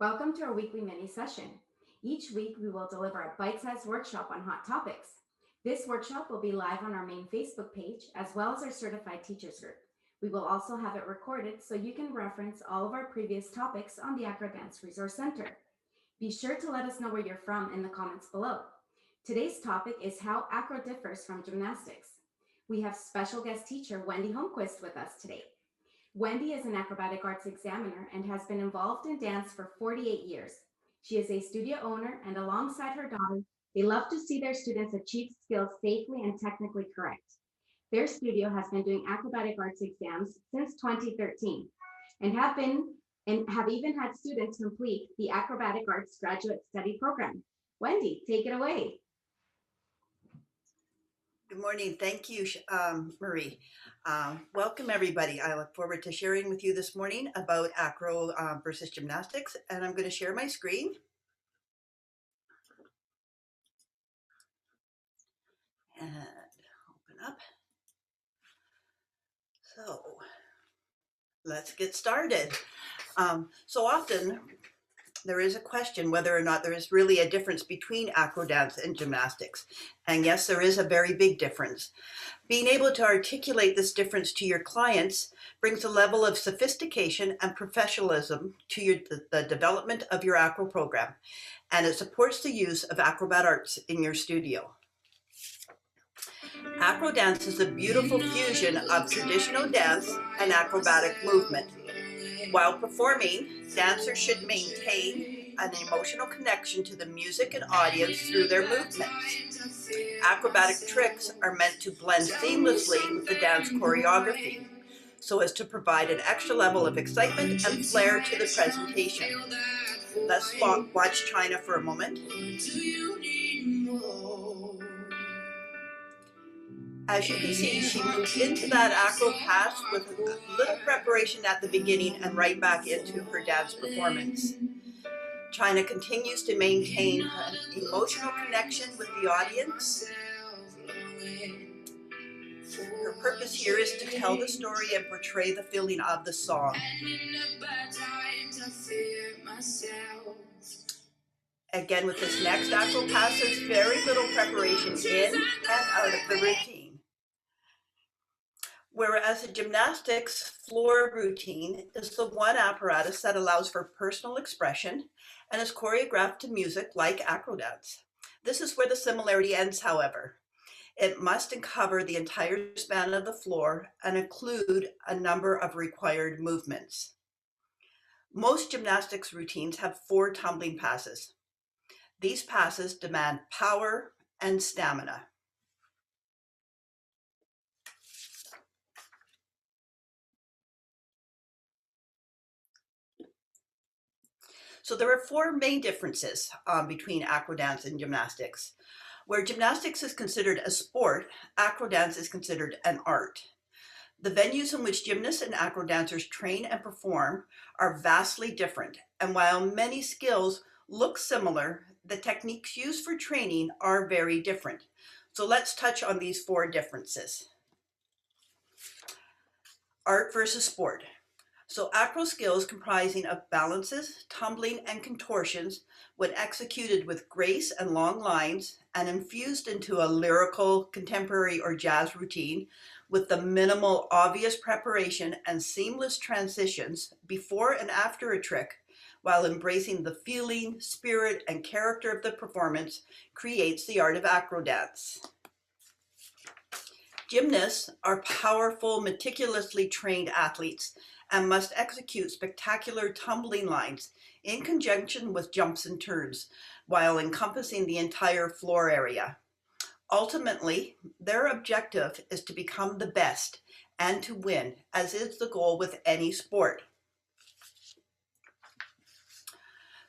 Welcome to our weekly mini session. Each week, we will deliver a bite-sized workshop on hot topics. This workshop will be live on our main Facebook page, as well as our certified teachers group. We will also have it recorded so you can reference all of our previous topics on the AcroDance Resource Center. Be sure to let us know where you're from in the comments below. Today's topic is how acro differs from gymnastics. We have special guest teacher Wendy Holmquist with us today. Wendy is an acrobatic arts examiner and has been involved in dance for 48 years. She is a studio owner, and alongside her daughter, they love to see their students achieve skills safely and technically correct. Their studio has been doing acrobatic arts exams since 2013 and have even had students complete the acrobatic arts graduate study program. Wendy, take it away. Good morning. Thank you, Marie. Welcome, everybody. I look forward to sharing with you this morning about acro versus gymnastics, and I'm going to share my screen. And open up. So let's get started. So often there is a question whether or not there is really a difference between AcroDance and gymnastics. And yes, there is a very big difference. Being able to articulate this difference to your clients brings a level of sophistication and professionalism to the development of your acro program, and it supports the use of acrobat arts in your studio. AcroDance is a beautiful fusion of traditional dance and acrobatic movement. While performing, dancers should maintain an emotional connection to the music and audience through their movements. Acrobatic tricks are meant to blend seamlessly with the dance choreography, so as to provide an extra level of excitement and flair to the presentation. Let's watch China for a moment. As you can see, she moved into that acro pass with a little preparation at the beginning and right back into her dance performance. China continues to maintain an emotional connection with the audience. Her purpose here is to tell the story and portray the feeling of the song. Again, with this next acro pass, there's very little preparation in and out of the routine. Whereas the gymnastics floor routine is the one apparatus that allows for personal expression and is choreographed to music like AcroDance. This is where the similarity ends, however. It must cover the entire span of the floor and include a number of required movements. Most gymnastics routines have 4 tumbling passes. These passes demand power and stamina. So there are 4 main differences between AcroDance and gymnastics. Where gymnastics is considered a sport, AcroDance is considered an art. The venues in which gymnasts and acrodancers train and perform are vastly different, and while many skills look similar, the techniques used for training are very different. So let's touch on these 4 differences. Art versus sport. So acro skills comprising of balances, tumbling, and contortions, when executed with grace and long lines and infused into a lyrical, contemporary, or jazz routine with the minimal obvious preparation and seamless transitions before and after a trick, while embracing the feeling, spirit, and character of the performance, creates the art of AcroDance. Gymnasts are powerful, meticulously trained athletes and must execute spectacular tumbling lines in conjunction with jumps and turns while encompassing the entire floor area. Ultimately, their objective is to become the best and to win, as is the goal with any sport.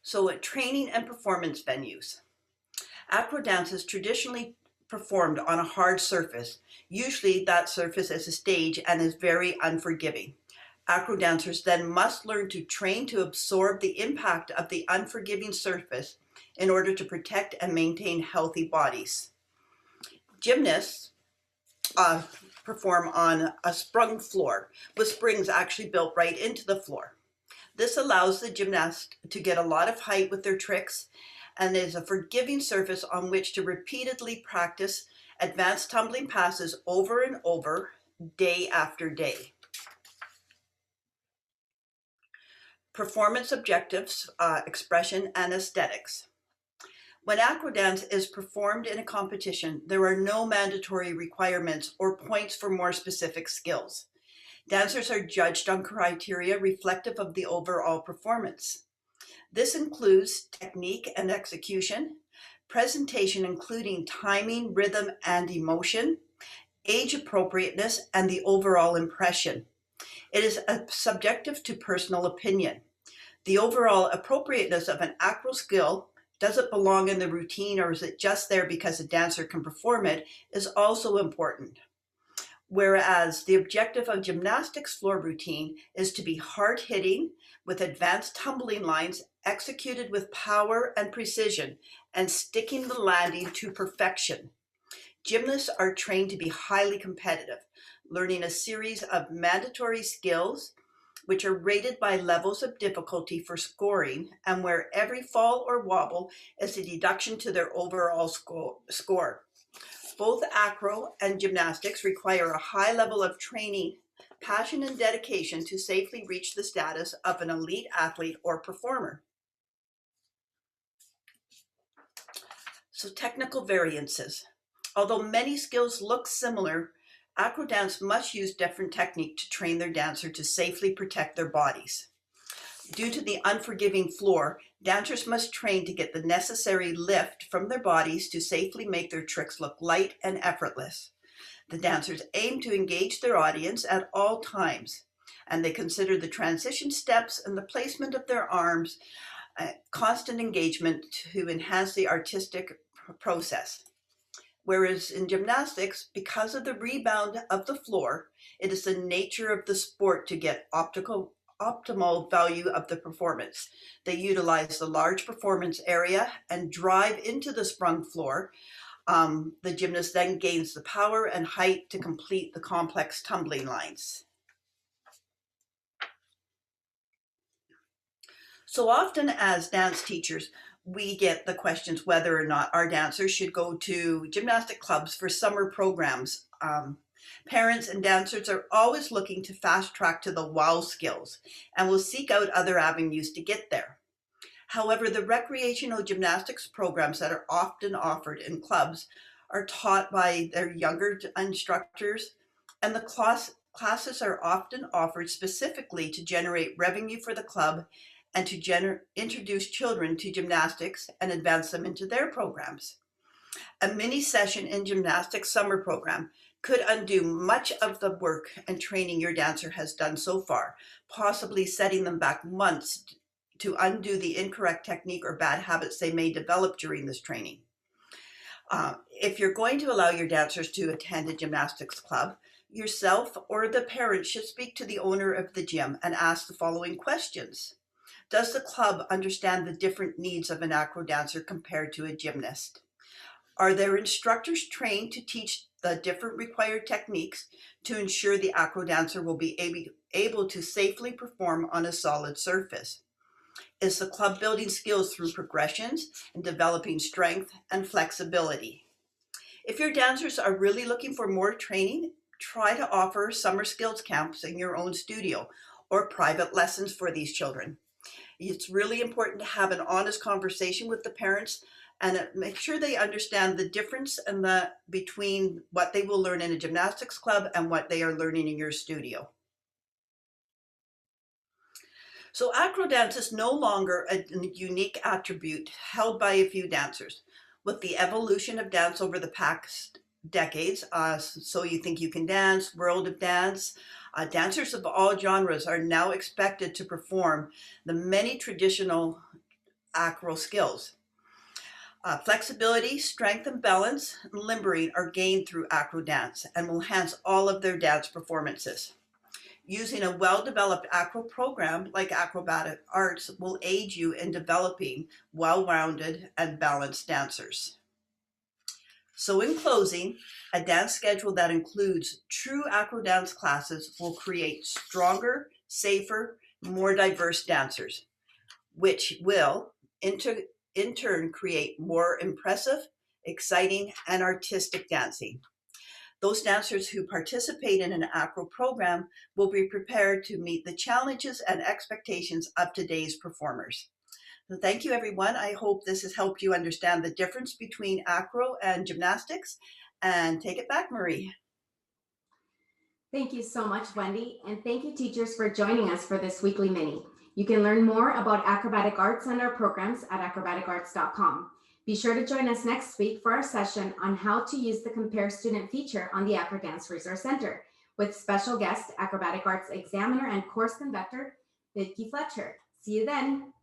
So at training and performance venues, AcroDance is traditionally performed on a hard surface. Usually that surface is a stage and is very unforgiving. Acrodancers then must learn to train to absorb the impact of the unforgiving surface in order to protect and maintain healthy bodies. Gymnasts perform on a sprung floor with springs actually built right into the floor. This allows the gymnast to get a lot of height with their tricks and is a forgiving surface on which to repeatedly practice advanced tumbling passes over and over, day after day. Performance objectives, expression, and aesthetics. When AcroDance is performed in a competition, there are no mandatory requirements or points for more specific skills. Dancers are judged on criteria reflective of the overall performance. This includes technique and execution, presentation including timing, rhythm, and emotion, age appropriateness, and the overall impression. It is subjective to personal opinion. The overall appropriateness of an acro skill, does it belong in the routine or is it just there because a dancer can perform it, is also important. Whereas the objective of gymnastics floor routine is to be hard-hitting with advanced tumbling lines executed with power and precision and sticking the landing to perfection. Gymnasts are trained to be highly competitive, learning a series of mandatory skills which are rated by levels of difficulty for scoring, and where every fall or wobble is a deduction to their overall score. Both acro and gymnastics require a high level of training, passion, and dedication to safely reach the status of an elite athlete or performer. So, technical variances. Although many skills look similar, AcroDance must use different technique to train their dancer to safely protect their bodies. Due to the unforgiving floor, dancers must train to get the necessary lift from their bodies to safely make their tricks look light and effortless. The dancers aim to engage their audience at all times, and they consider the transition steps and the placement of their arms constant engagement to enhance the artistic process. Whereas in gymnastics, because of the rebound of the floor, it is the nature of the sport to get optimal value of the performance. They utilize the large performance area and drive into the sprung floor. The gymnast then gains the power and height to complete the complex tumbling lines. So often as dance teachers, we get the questions whether or not our dancers should go to gymnastic clubs for summer programs. Parents and dancers are always looking to fast track to the wow skills and will seek out other avenues to get there. However, the recreational gymnastics programs that are often offered in clubs are taught by their younger instructors, and the classes are often offered specifically to generate revenue for the club and to introduce children to gymnastics and advance them into their programs. A mini session in gymnastics summer program could undo much of the work and training your dancer has done so far, possibly setting them back months to undo the incorrect technique or bad habits they may develop during this training. If you're going to allow your dancers to attend a gymnastics club, yourself or the parent should speak to the owner of the gym and ask the following questions. Does the club understand the different needs of an acro dancer compared to a gymnast? Are their instructors trained to teach the different required techniques to ensure the acro dancer will be able to safely perform on a solid surface? Is the club building skills through progressions and developing strength and flexibility? If your dancers are really looking for more training, try to offer summer skills camps in your own studio or private lessons for these children. It's really important to have an honest conversation with the parents and make sure they understand the difference between what they will learn in a gymnastics club and what they are learning in your studio. So AcroDance is no longer a unique attribute held by a few dancers. With the evolution of dance over the past decades, So You Think You Can Dance, World of Dance, dancers of all genres are now expected to perform the many traditional acro skills. Flexibility, strength, and balance, and limbering are gained through AcroDance and will enhance all of their dance performances. Using a well-developed acro program like Acrobatic Arts will aid you in developing well-rounded and balanced dancers. So in closing, a dance schedule that includes true acro dance classes will create stronger, safer, more diverse dancers, which will in turn create more impressive, exciting, and artistic dancing. Those dancers who participate in an acro program will be prepared to meet the challenges and expectations of today's performers. So thank you, everyone. I hope this has helped you understand the difference between acro and gymnastics. And take it back, Marie. Thank you so much, Wendy. And thank you, teachers, for joining us for this weekly mini. You can learn more about acrobatic arts and our programs at acrobaticarts.com. Be sure to join us next week for our session on how to use the Compare Student feature on the AcroDance Resource Center with special guest acrobatic arts examiner and course conductor, Vicky Fletcher. See you then.